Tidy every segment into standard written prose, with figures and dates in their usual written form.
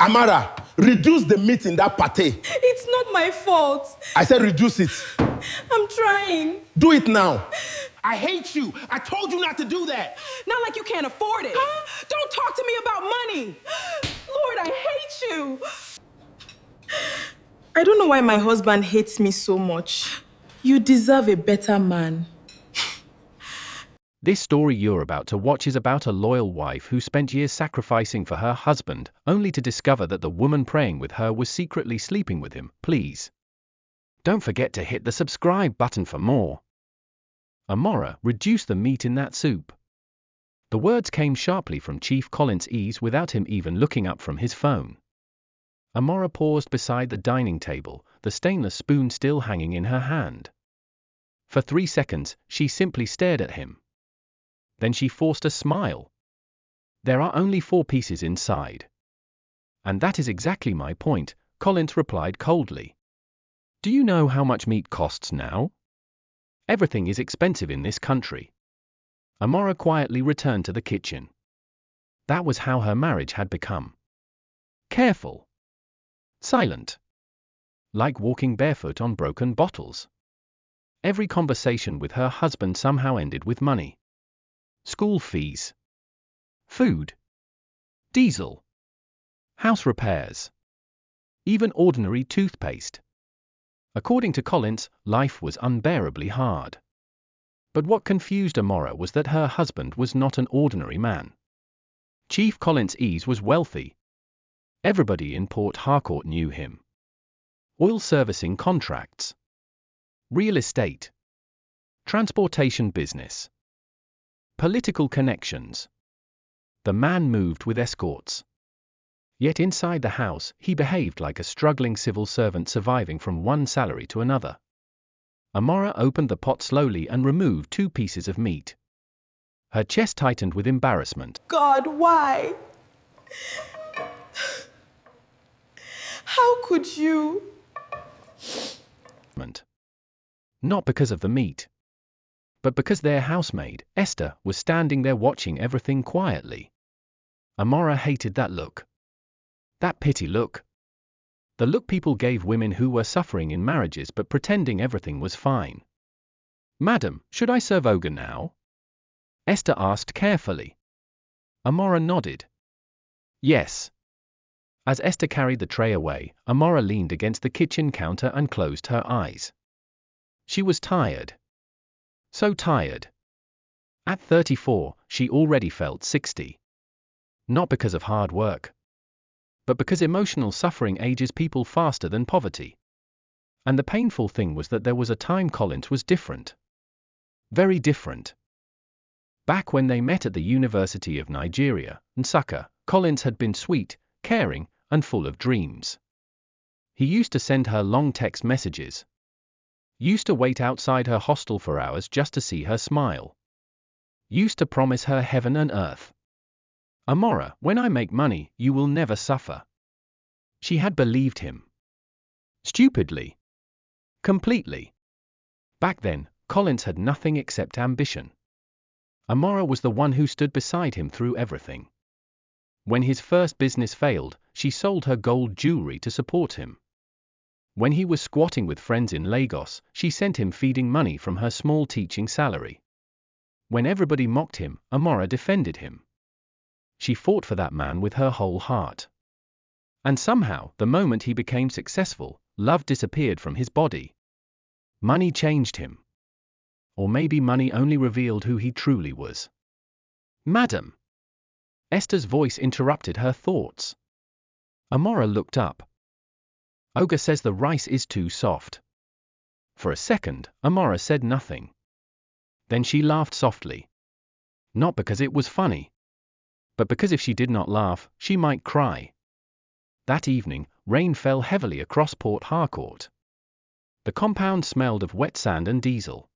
Amara, reduce the meat in that pate. It's not my fault. I said reduce it. I'm trying. Do it now. I hate you. I told you not to do that. Not like you can't afford it. Don't talk to me about money. Lord, I hate you. I don't know why my husband hates me so much. You deserve a better man. This story you're about to watch is about a loyal wife who spent years sacrificing for her husband, only to discover that the woman praying with her was secretly sleeping with him. Please don't forget to hit the subscribe button for more. Amora, reduce the meat in that soup. The words came sharply from Chief Collins Ease without him even looking up from his phone. Amora paused beside the dining table, the stainless spoon still hanging in her hand. For 3 seconds, she simply stared at him. Then she forced a smile. There are only 4 pieces inside. And that is exactly my point, Collins replied coldly. Do you know how much meat costs now? Everything is expensive in this country. Amora quietly returned to the kitchen. That was how her marriage had become. Careful. Silent. Like walking barefoot on broken bottles. Every conversation with her husband somehow ended with money. School fees. Food. Diesel. House repairs. Even ordinary toothpaste. According to Collins, life was unbearably hard. But what confused Amora was that her husband was not an ordinary man. Chief Collins Ease was wealthy. Everybody in Port Harcourt knew him. Oil servicing contracts. Real estate. Transportation business. Political connections. The man moved with escorts. Yet inside the house, he behaved like a struggling civil servant surviving from one salary to another. Amora opened the pot slowly and removed 2 pieces of meat. Her chest tightened with embarrassment. God, why? How could you? Not because of the meat, but because their housemaid, Esther, was standing there watching everything quietly. Amora hated that look. That pity look. The look people gave women who were suffering in marriages but pretending everything was fine. Madam, should I serve Ogre now? Esther asked carefully. Amora nodded. Yes. As Esther carried the tray away, Amora leaned against the kitchen counter and closed her eyes. She was tired. So tired. At 34, she already felt 60. Not because of hard work, but because emotional suffering ages people faster than poverty. And the painful thing was that there was a time Collins was different. Very different. Back when they met at the University of Nigeria, Nsukka, Collins had been sweet, caring, and full of dreams. He used to send her long text messages. Used to wait outside her hostel for hours just to see her smile. Used to promise her heaven and earth. Amora, when I make money, you will never suffer. She had believed him. Stupidly. Completely. Back then, Collins had nothing except ambition. Amora was the one who stood beside him through everything. When his first business failed, she sold her gold jewelry to support him. When he was squatting with friends in Lagos, she sent him feeding money from her small teaching salary. When everybody mocked him, Amora defended him. She fought for that man with her whole heart. And somehow, the moment he became successful, love disappeared from his body. Money changed him. Or maybe money only revealed who he truly was. Madam. Esther's voice interrupted her thoughts. Amora looked up. Ogre says the rice is too soft. For a second, Amora said nothing. Then she laughed softly. Not because it was funny, but because if she did not laugh, she might cry. That evening, rain fell heavily across Port Harcourt. The compound smelled of wet sand and diesel.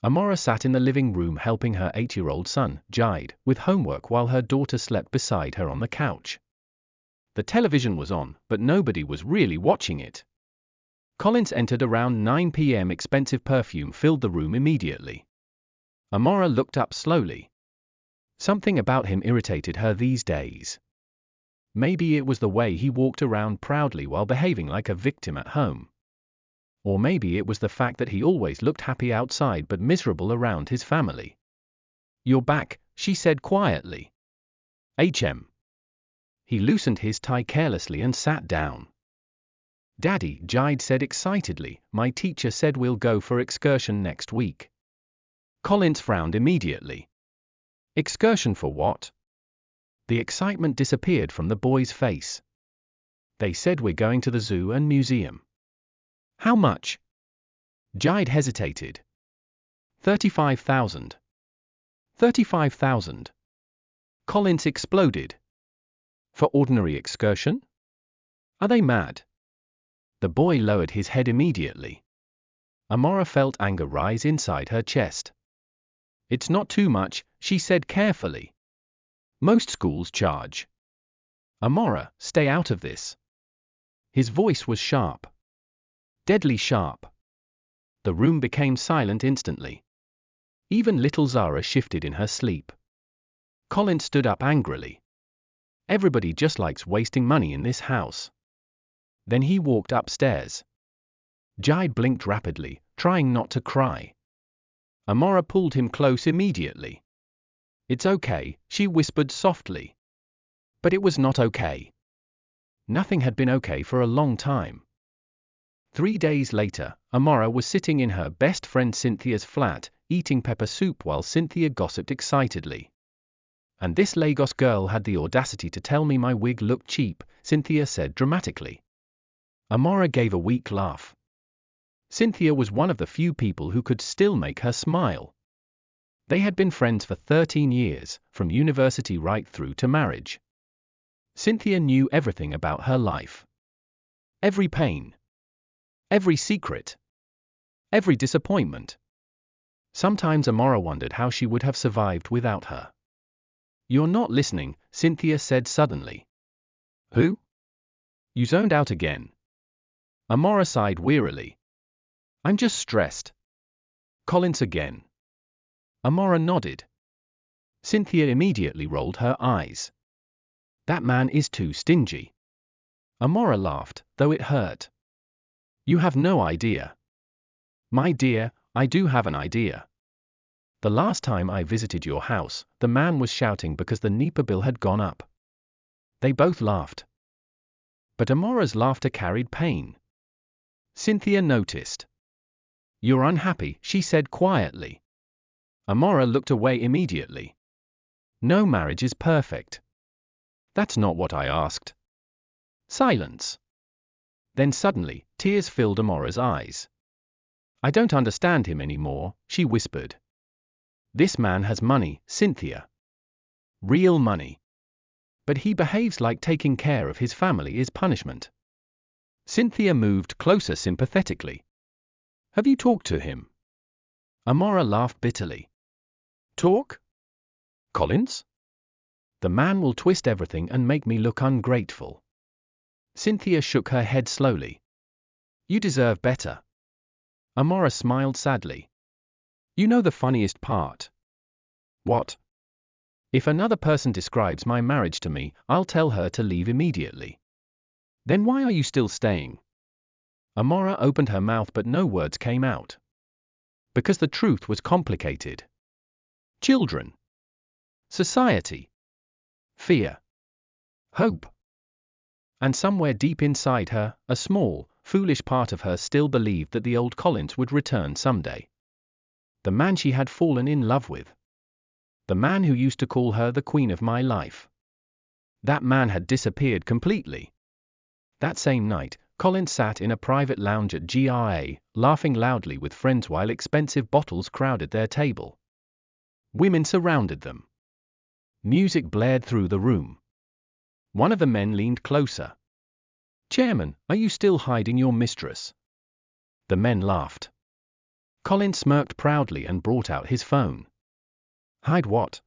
Amora sat in the living room helping her 8-year-old son, Jide, with homework while her daughter slept beside her on the couch. The television was on, but nobody was really watching it. Collins entered around 9 p.m. Expensive perfume filled the room immediately. Amora looked up slowly. Something about him irritated her these days. Maybe it was the way he walked around proudly while behaving like a victim at home. Or maybe it was the fact that he always looked happy outside but miserable around his family. "You're back," she said quietly. "HM." He loosened his tie carelessly and sat down. "Daddy," Jide said excitedly, "my teacher said we'll go for excursion next week." Collins frowned immediately. "Excursion for what?" The excitement disappeared from the boy's face. "They said we're going to the zoo and museum." "How much?" Jide hesitated. 35,000. 35,000. Collins exploded. "For ordinary excursion? Are they mad?" The boy lowered his head immediately. Amora felt anger rise inside her chest. "It's not too much," she said carefully. "Most schools charge." "Amora, stay out of this." His voice was sharp. Deadly sharp. The room became silent instantly. Even little Zara shifted in her sleep. Colin stood up angrily. "Everybody just likes wasting money in this house." Then he walked upstairs. Jide blinked rapidly, trying not to cry. Amora pulled him close immediately. "It's okay," she whispered softly. But it was not okay. Nothing had been okay for a long time. 3 days later, Amora was sitting in her best friend Cynthia's flat, eating pepper soup while Cynthia gossiped excitedly. "And this Lagos girl had the audacity to tell me my wig looked cheap," Cynthia said dramatically. Amora gave a weak laugh. Cynthia was one of the few people who could still make her smile. They had been friends for 13 years, from university right through to marriage. Cynthia knew everything about her life. Every pain. Every secret. Every disappointment. Sometimes Amora wondered how she would have survived without her. "You're not listening," Cynthia said suddenly. "Who?" "You zoned out again." Amora sighed wearily. "I'm just stressed." "Collins again." Amora nodded. Cynthia immediately rolled her eyes. "That man is too stingy." Amora laughed, though it hurt. "You have no idea." "My dear, I do have an idea. The last time I visited your house, the man was shouting because the NEPA bill had gone up." They both laughed. But Amora's laughter carried pain. Cynthia noticed. "You're unhappy," she said quietly. Amora looked away immediately. "No marriage is perfect." "That's not what I asked." Silence. Then suddenly, tears filled Amora's eyes. "I don't understand him anymore," she whispered. "This man has money, Cynthia. Real money. But he behaves like taking care of his family is punishment." Cynthia moved closer sympathetically. "Have you talked to him?" Amora laughed bitterly. "Talk? Collins? The man will twist everything and make me look ungrateful." Cynthia shook her head slowly. "You deserve better." Amora smiled sadly. "You know the funniest part?" "What?" "If another person describes my marriage to me, I'll tell her to leave immediately." "Then why are you still staying?" Amora opened her mouth but no words came out. Because the truth was complicated. Children. Society. Fear. Hope. And somewhere deep inside her, a small, foolish part of her still believed that the old Collins would return someday. The man she had fallen in love with. The man who used to call her the queen of my life. That man had disappeared completely. That same night, Collins sat in a private lounge at GRA, laughing loudly with friends while expensive bottles crowded their table. Women surrounded them. Music blared through the room. One of the men leaned closer. "Chairman, are you still hiding your mistress?" The men laughed. Collins smirked proudly and brought out his phone. "Hide what?"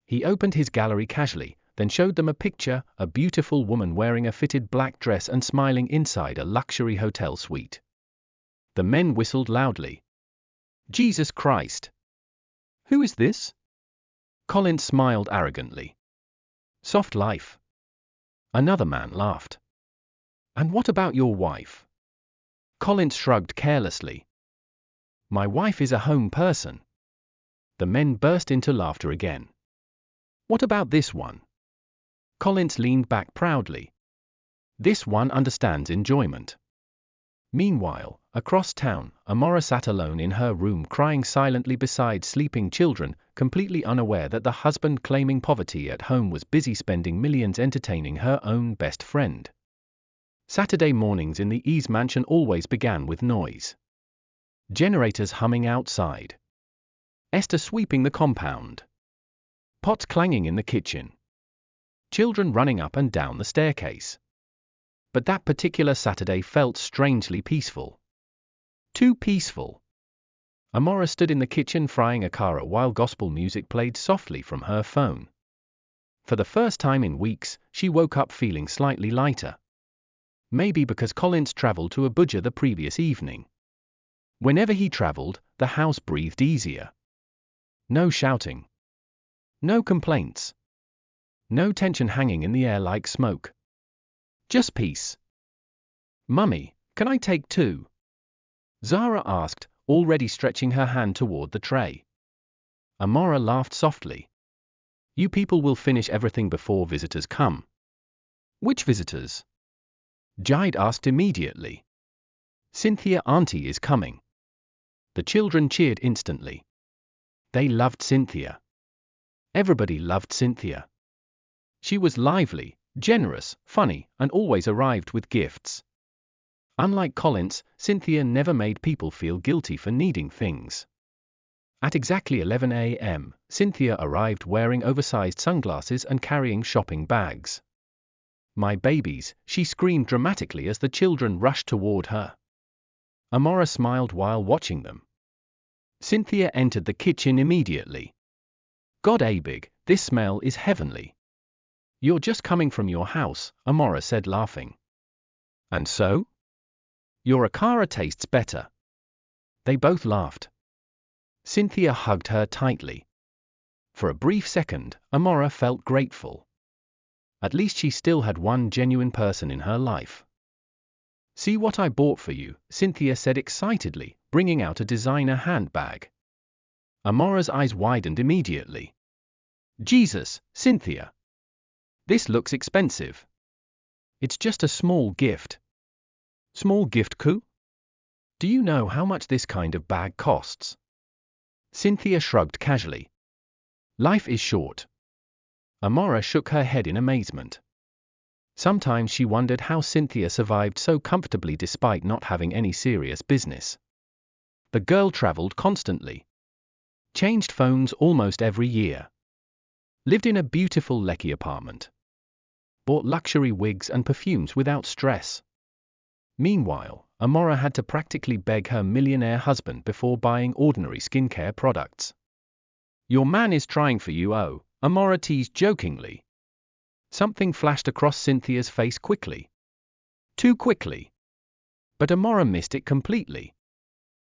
He opened his gallery casually, then showed them a picture, a beautiful woman wearing a fitted black dress and smiling inside a luxury hotel suite. The men whistled loudly. "Jesus Christ! Who is this?" Collins smiled arrogantly. "Soft life." Another man laughed. And what about your wife? Collins shrugged carelessly. My wife is a home person. The men burst into laughter again. What about this one? Collins leaned back proudly. This one understands enjoyment. Meanwhile, across town, Amora sat alone in her room crying silently beside sleeping children, completely unaware that the husband claiming poverty at home was busy spending millions entertaining her own best friend. Saturday mornings in the Ease mansion always began with noise. Generators humming outside. Esther sweeping the compound. Pots clanging in the kitchen. Children running up and down the staircase. But that particular Saturday felt strangely peaceful. Too peaceful. Amora stood in the kitchen frying a cara while gospel music played softly from her phone. For the first time in weeks, she woke up feeling slightly lighter. Maybe because Collins traveled to Abuja the previous evening. Whenever he traveled, the house breathed easier. No shouting. No complaints. No tension hanging in the air like smoke. Just peace. Mummy, can I take two? Zara asked, already stretching her hand toward the tray. Amora laughed softly. You people will finish everything before visitors come. Which visitors? Jide asked immediately. Cynthia Auntie is coming. The children cheered instantly. They loved Cynthia. Everybody loved Cynthia. She was lively, generous, funny, and always arrived with gifts. Unlike Collins, Cynthia never made people feel guilty for needing things. At exactly 11 a.m., Cynthia arrived wearing oversized sunglasses and carrying shopping bags. My babies, she screamed dramatically as the children rushed toward her. Amora smiled while watching them. Cynthia entered the kitchen immediately. God Abig, this smell is heavenly. You're just coming from your house, Amora said laughing. And so? Your akara tastes better. They both laughed. Cynthia hugged her tightly. For a brief second, Amora felt grateful. At least she still had one genuine person in her life. See what I bought for you, Cynthia said excitedly, bringing out a designer handbag. Amora's eyes widened immediately. Jesus, Cynthia. This looks expensive. It's just a small gift. Small gift coup? Do you know how much this kind of bag costs? Cynthia shrugged casually. Life is short. Amora shook her head in amazement. Sometimes she wondered how Cynthia survived so comfortably despite not having any serious business. The girl traveled constantly. Changed phones almost every year. Lived in a beautiful Lekki apartment. Bought luxury wigs and perfumes without stress. Meanwhile, Amora had to practically beg her millionaire husband before buying ordinary skincare products. Your man is trying for you, oh, Amora teased jokingly. Something flashed across Cynthia's face quickly. Too quickly. But Amora missed it completely.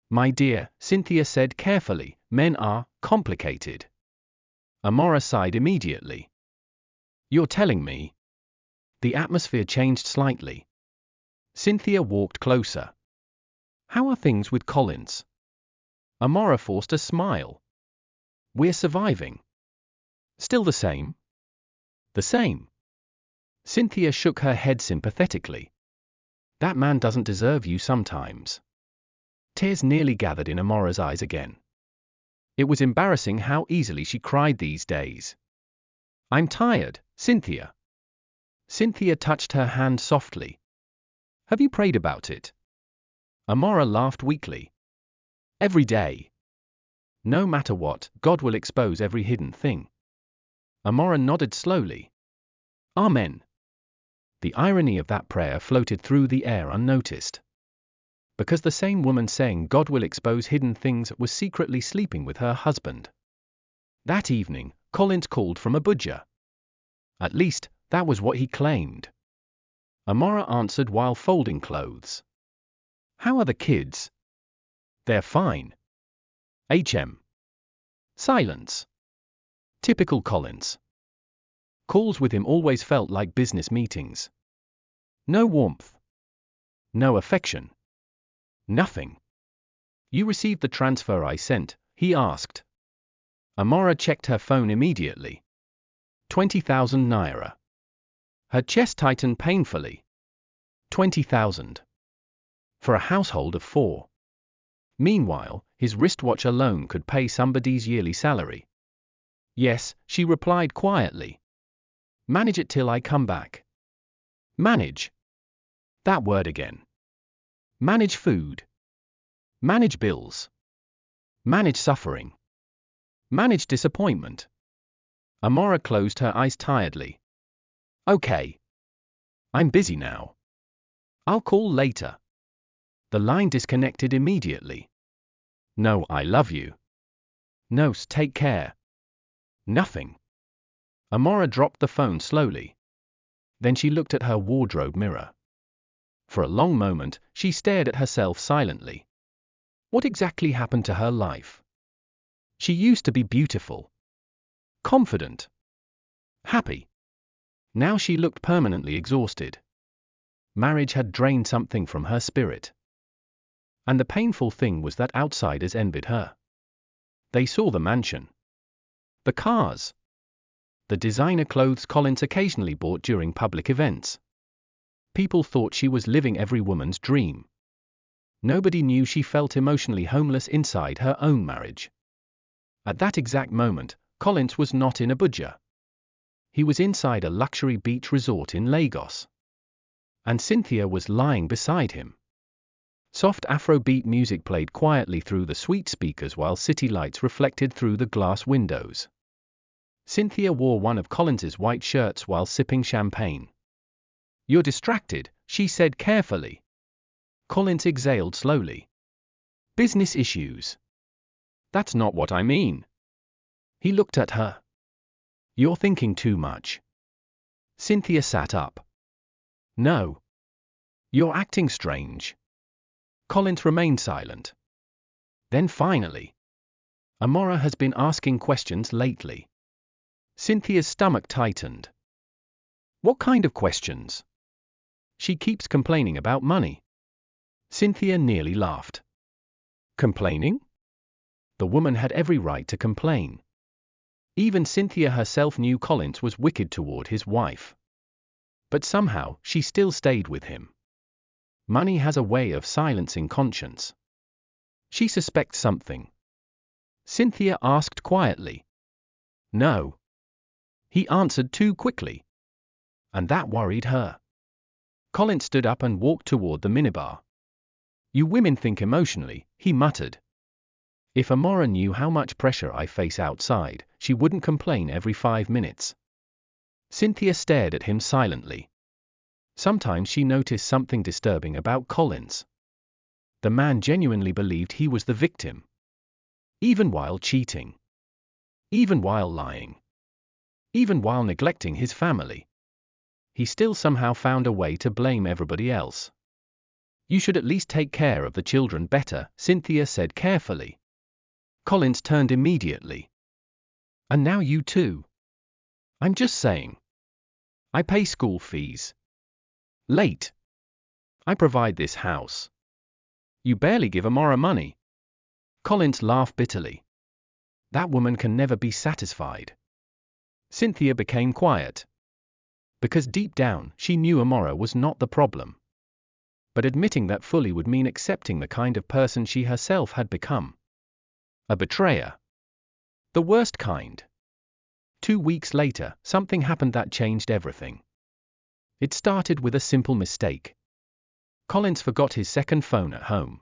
My dear, Cynthia said carefully, men are complicated. Amora sighed immediately. You're telling me? The atmosphere changed slightly. Cynthia walked closer. How are things with Collins? Amora forced a smile. We're surviving. Still the same? The same. Cynthia shook her head sympathetically. That man doesn't deserve you sometimes. Tears nearly gathered in Amora's eyes again. It was embarrassing how easily she cried these days. I'm tired, Cynthia. Cynthia touched her hand softly. Have you prayed about it? Amora laughed weakly. Every day. No matter what, God will expose every hidden thing. Amora nodded slowly. Amen. The irony of that prayer floated through the air unnoticed. Because the same woman saying God will expose hidden things was secretly sleeping with her husband. That evening, Collins called from Abuja. At least, that was what he claimed. Amora answered while folding clothes. How are the kids? They're fine. HM. Silence. Typical Collins. Calls with him always felt like business meetings. No warmth. No affection. Nothing. You received the transfer I sent, he asked. Amora checked her phone immediately. 20,000 naira. Her chest tightened painfully. 20,000. For a household of 4. Meanwhile, his wristwatch alone could pay somebody's yearly salary. Yes, she replied quietly. Manage it till I come back. Manage. That word again. Manage food. Manage bills. Manage suffering. Manage disappointment. Amora closed her eyes tiredly. Okay. I'm busy now. I'll call later. The line disconnected immediately. No, I love you. No, take care. Nothing. Amora dropped the phone slowly. Then she looked at her wardrobe mirror. For a long moment, she stared at herself silently. What exactly happened to her life? She used to be beautiful, confident, happy. Now she looked permanently exhausted. Marriage had drained something from her spirit. And the painful thing was that outsiders envied her. They saw the mansion, the cars, the designer clothes Collins occasionally bought during public events. People thought she was living every woman's dream. Nobody knew she felt emotionally homeless inside her own marriage. At that exact moment, Collins was not in Abuja. He was inside a luxury beach resort in Lagos. And Cynthia was lying beside him. Soft Afrobeat music played quietly through the sweet speakers while city lights reflected through the glass windows. Cynthia wore one of Collins's white shirts while sipping champagne. You're distracted, she said carefully. Collins exhaled slowly. Business issues. That's not what I mean. He looked at her. You're thinking too much. Cynthia sat up. No. You're acting strange. Collins remained silent. Then finally. Amora has been asking questions lately. Cynthia's stomach tightened. What kind of questions? She keeps complaining about money. Cynthia nearly laughed. Complaining? The woman had every right to complain. Even Cynthia herself knew Collins was wicked toward his wife. But somehow, she still stayed with him. Money has a way of silencing conscience. She suspects something. Cynthia asked quietly. No. He answered too quickly. And that worried her. Collins stood up and walked toward the minibar. You women think emotionally, he muttered. If Amora knew how much pressure I face outside, she wouldn't complain every 5 minutes. Cynthia stared at him silently. Sometimes she noticed something disturbing about Collins. The man genuinely believed he was the victim. Even while cheating. Even while lying. Even while neglecting his family. He still somehow found a way to blame everybody else. You should at least take care of the children better, Cynthia said carefully. Collins turned immediately. And now you too. I'm just saying. I pay school fees. Late. I provide this house. You barely give Amora money. Collins laughed bitterly. That woman can never be satisfied. Cynthia became quiet. Because deep down, she knew Amora was not the problem. But admitting that fully would mean accepting the kind of person she herself had become. A betrayer. The worst kind. 2 weeks later, something happened that changed everything. It started with a simple mistake. Collins forgot his second phone at home.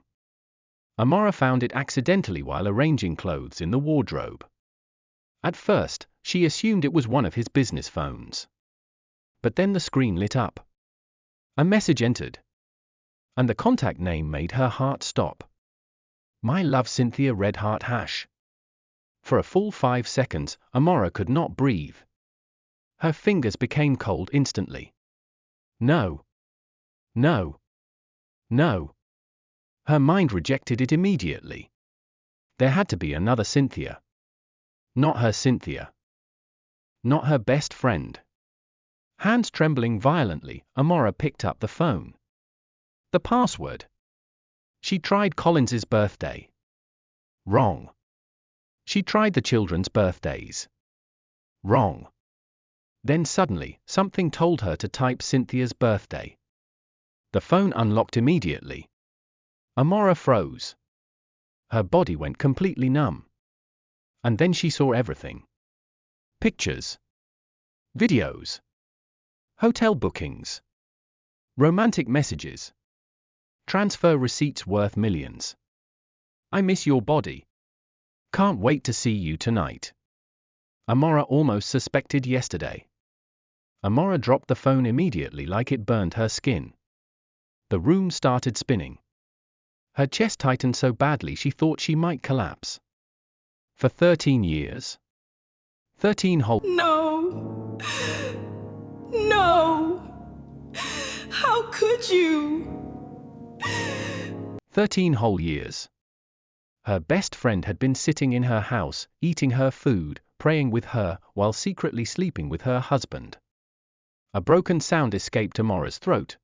Amora found it accidentally while arranging clothes in the wardrobe. At first, she assumed it was one of his business phones. But then the screen lit up. A message entered. And the contact name made her heart stop. My love, Cynthia Red Heart Hash. For a full 5 seconds, Amora could not breathe. Her fingers became cold instantly. No. No. No. Her mind rejected it immediately. There had to be another Cynthia. Not her Cynthia. Not her best friend. Hands trembling violently, Amora picked up the phone. The password. She tried Collins's birthday. Wrong. She tried the children's birthdays. Wrong. Then suddenly, something told her to type Cynthia's birthday. The phone unlocked immediately. Amora froze. Her body went completely numb. And then she saw everything. Pictures. Videos. Hotel bookings. Romantic messages. Transfer receipts worth millions. I miss your body. Can't wait to see you tonight. Amora almost suspected yesterday. Amora dropped the phone immediately like it burned her skin. The room started spinning. Her chest tightened so badly she thought she might collapse. For 13 years? 13 whole... No. No. How could you? 13 whole years. Her best friend had been sitting in her house, eating her food, praying with her, while secretly sleeping with her husband. A broken sound escaped Amora's throat.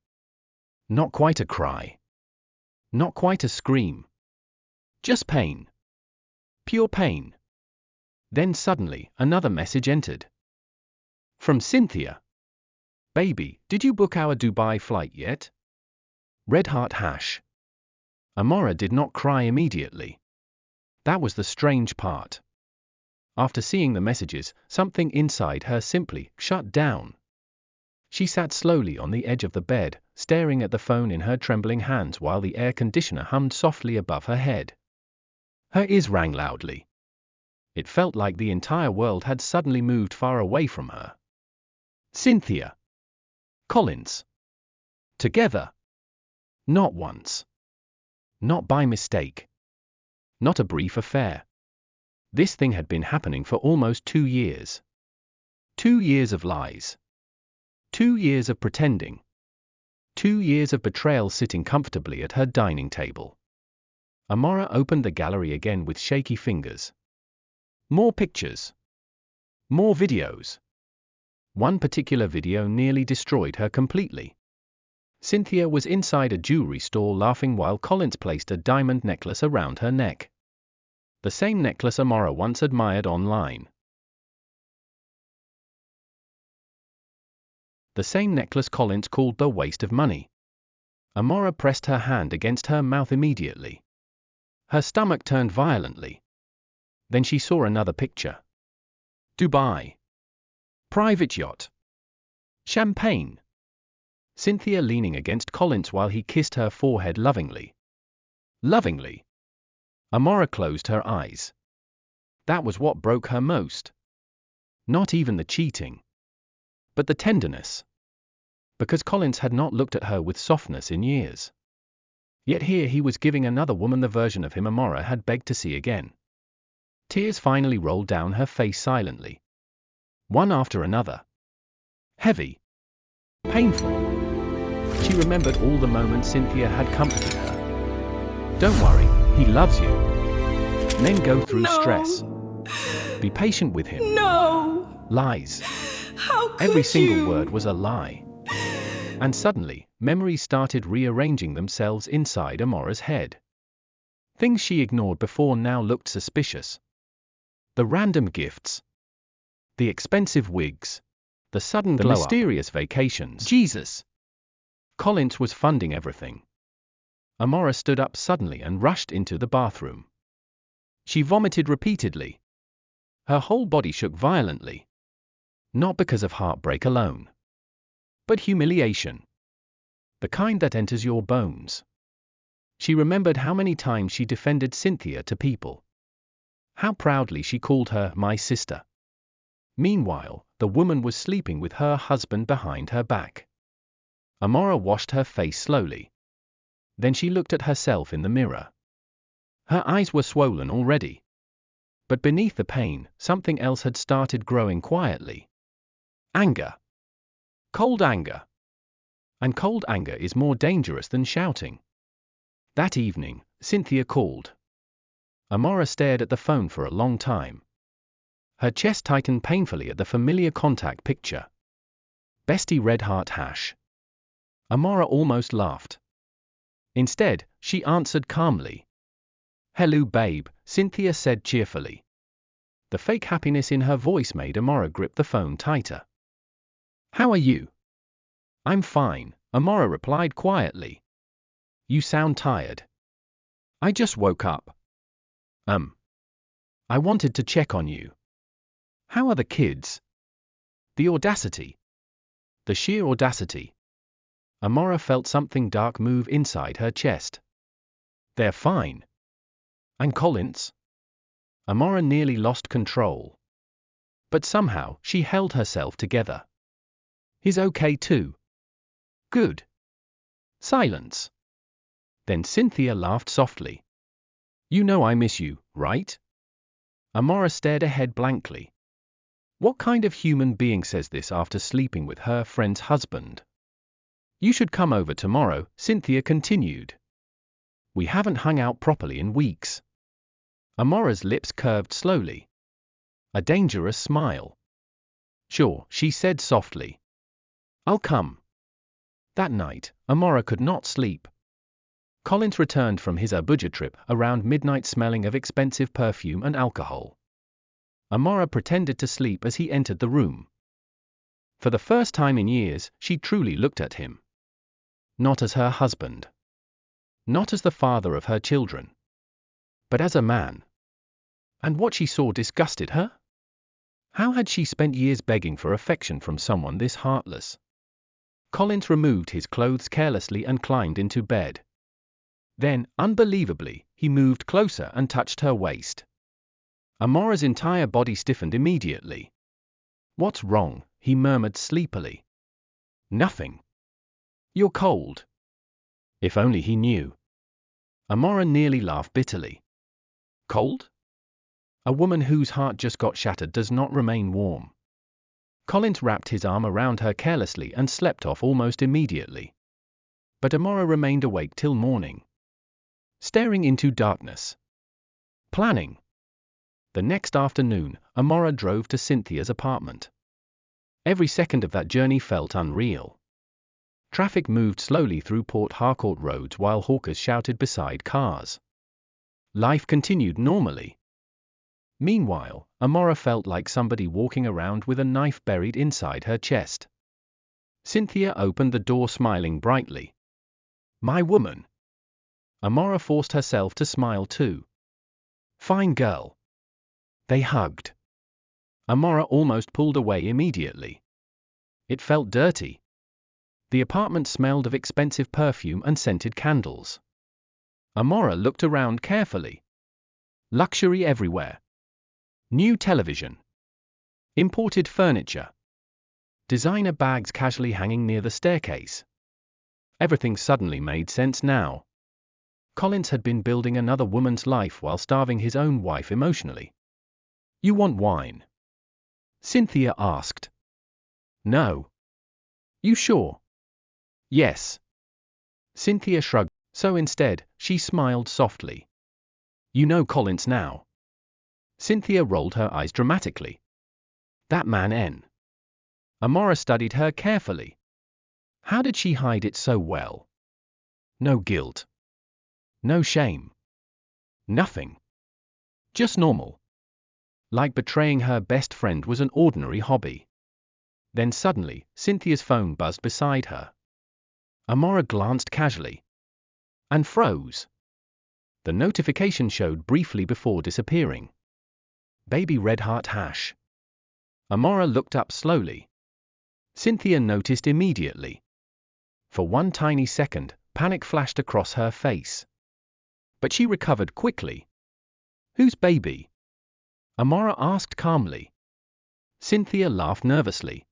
Not quite a cry. Not quite a scream. Just pain. Pure pain. Then suddenly, another message entered. From Cynthia. Baby, did you book our Dubai flight yet? Red heart hash. Amora did not cry immediately. That was the strange part. After seeing the messages, something inside her simply shut down. She sat slowly on the edge of the bed, staring at the phone in her trembling hands while the air conditioner hummed softly above her head. Her ears rang loudly. It felt like the entire world had suddenly moved far away from her. Cynthia. Collins. Together. Not once. Not by mistake. Not a brief affair. This thing had been happening for almost 2 years. 2 years of lies. 2 years of pretending. 2 years of betrayal sitting comfortably at her dining table. Amora opened the gallery again with shaky fingers. More pictures. More videos. One particular video nearly destroyed her completely. Cynthia was inside a jewelry store laughing while Collins placed a diamond necklace around her neck. The same necklace Amora once admired online. The same necklace Collins called the waste of money. Amora pressed her hand against her mouth immediately. Her stomach turned violently. Then she saw another picture. Dubai. Private yacht. Champagne. Cynthia leaning against Collins while he kissed her forehead lovingly. Lovingly. Amora closed her eyes. That was what broke her most. Not even the cheating. But the tenderness. Because Collins had not looked at her with softness in years. Yet here he was giving another woman the version of him Amora had begged to see again. Tears finally rolled down her face silently. One after another. Heavy. Painful. She remembered all the moments Cynthia had comforted her. Don't worry, he loves you. Men go through stress. Be patient with him. No. Lies. How could Every single you? word was a lie. And suddenly, memories started rearranging themselves inside Amora's head. Things she ignored before now looked suspicious. The random gifts. The expensive wigs. The sudden glow-up. The mysterious vacations. Jesus! Collins was funding everything. Amora stood up suddenly and rushed into the bathroom. She vomited repeatedly. Her whole body shook violently. Not because of heartbreak alone. But humiliation. The kind that enters your bones. She remembered how many times she defended Cynthia to people. How proudly she called her my sister. Meanwhile, the woman was sleeping with her husband behind her back. Amora washed her face slowly. Then she looked at herself in the mirror. Her eyes were swollen already. But beneath the pain, something else had started growing quietly. Anger. Cold anger. And cold anger is more dangerous than shouting. That evening, Cynthia called. Amora stared at the phone for a long time. Her chest tightened painfully at the familiar contact picture. Bestie Red Heart Hash. Amara almost laughed. Instead, she answered calmly. Hello, babe, Cynthia said cheerfully. The fake happiness in her voice made Amara grip the phone tighter. How are you? I'm fine, Amara replied quietly. You sound tired. I just woke up. I wanted to check on you. How are the kids? The audacity. The sheer audacity. Amara felt something dark move inside her chest. They're fine. And Collins? Amara nearly lost control. But somehow, she held herself together. He's okay too. Good. Silence. Then Cynthia laughed softly. You know I miss you, right? Amara stared ahead blankly. What kind of human being says this after sleeping with her friend's husband? You should come over tomorrow, Cynthia continued. We haven't hung out properly in weeks. Amara's lips curved slowly. A dangerous smile. Sure, she said softly. I'll come. That night, Amara could not sleep. Collins returned from his Abuja trip around midnight smelling of expensive perfume and alcohol. Amara pretended to sleep as he entered the room. For the first time in years, she truly looked at him. Not as her husband. Not as the father of her children. But as a man. And what she saw disgusted her? How had she spent years begging for affection from someone this heartless? Collins removed his clothes carelessly and climbed into bed. Then, unbelievably, he moved closer and touched her waist. Amara's entire body stiffened immediately. What's wrong? He murmured sleepily. Nothing. You're cold. If only he knew. Amara nearly laughed bitterly. Cold? A woman whose heart just got shattered does not remain warm. Collins wrapped his arm around her carelessly and slept off almost immediately. But Amara remained awake till morning. Staring into darkness. Planning. The next afternoon, Amara drove to Cynthia's apartment. Every second of that journey felt unreal. Traffic moved slowly through Port Harcourt roads while hawkers shouted beside cars. Life continued normally. Meanwhile, Amara felt like somebody walking around with a knife buried inside her chest. Cynthia opened the door smiling brightly. My woman. Amara forced herself to smile too. Fine girl. They hugged. Amara almost pulled away immediately. It felt dirty. The apartment smelled of expensive perfume and scented candles. Amara looked around carefully. Luxury everywhere. New television. Imported furniture. Designer bags casually hanging near the staircase. Everything suddenly made sense now. Collins had been building another woman's life while starving his own wife emotionally. You want wine? Cynthia asked. No. You sure? Yes. Cynthia shrugged, so instead, she smiled softly. You know Collins now. Cynthia rolled her eyes dramatically. That man N. Amara studied her carefully. How did she hide it so well? No guilt. No shame. Nothing. Just normal. Like betraying her best friend was an ordinary hobby. Then suddenly, Cynthia's phone buzzed beside her. Amara glanced casually. And froze. The notification showed briefly before disappearing. Baby Red Heart Hash. Amara looked up slowly. Cynthia noticed immediately. For one tiny second, panic flashed across her face. But she recovered quickly. Whose baby? Amara asked calmly. Cynthia laughed nervously.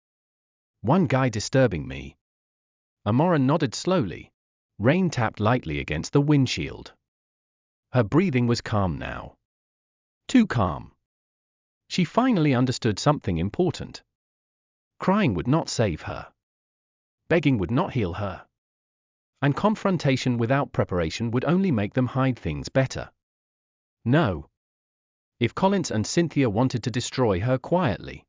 One guy disturbing me. Amara nodded slowly. Rain tapped lightly against the windshield. Her breathing was calm now. Too calm. She finally understood something important. Crying would not save her. Begging would not heal her. And confrontation without preparation would only make them hide things better. No. If Collins and Cynthia wanted to destroy her quietly,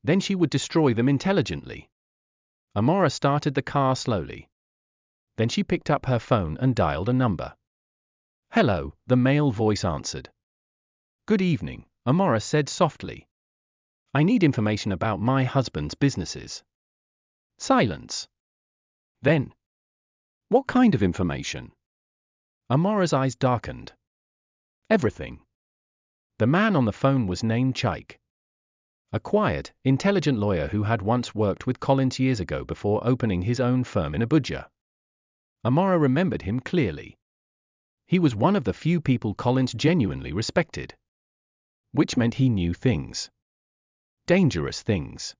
then she would destroy them intelligently. Amora started the car slowly. Then she picked up her phone and dialed a number. "Hello," the male voice answered. "Good evening," Amora said softly. "I need information about my husband's businesses." Silence. Then, "What kind of information?" Amora's eyes darkened. "Everything." The man on the phone was named Chaik. A quiet, intelligent lawyer who had once worked with Collins years ago before opening his own firm in Abuja. Amora remembered him clearly. He was one of the few people Collins genuinely respected. Which meant he knew things. Dangerous things.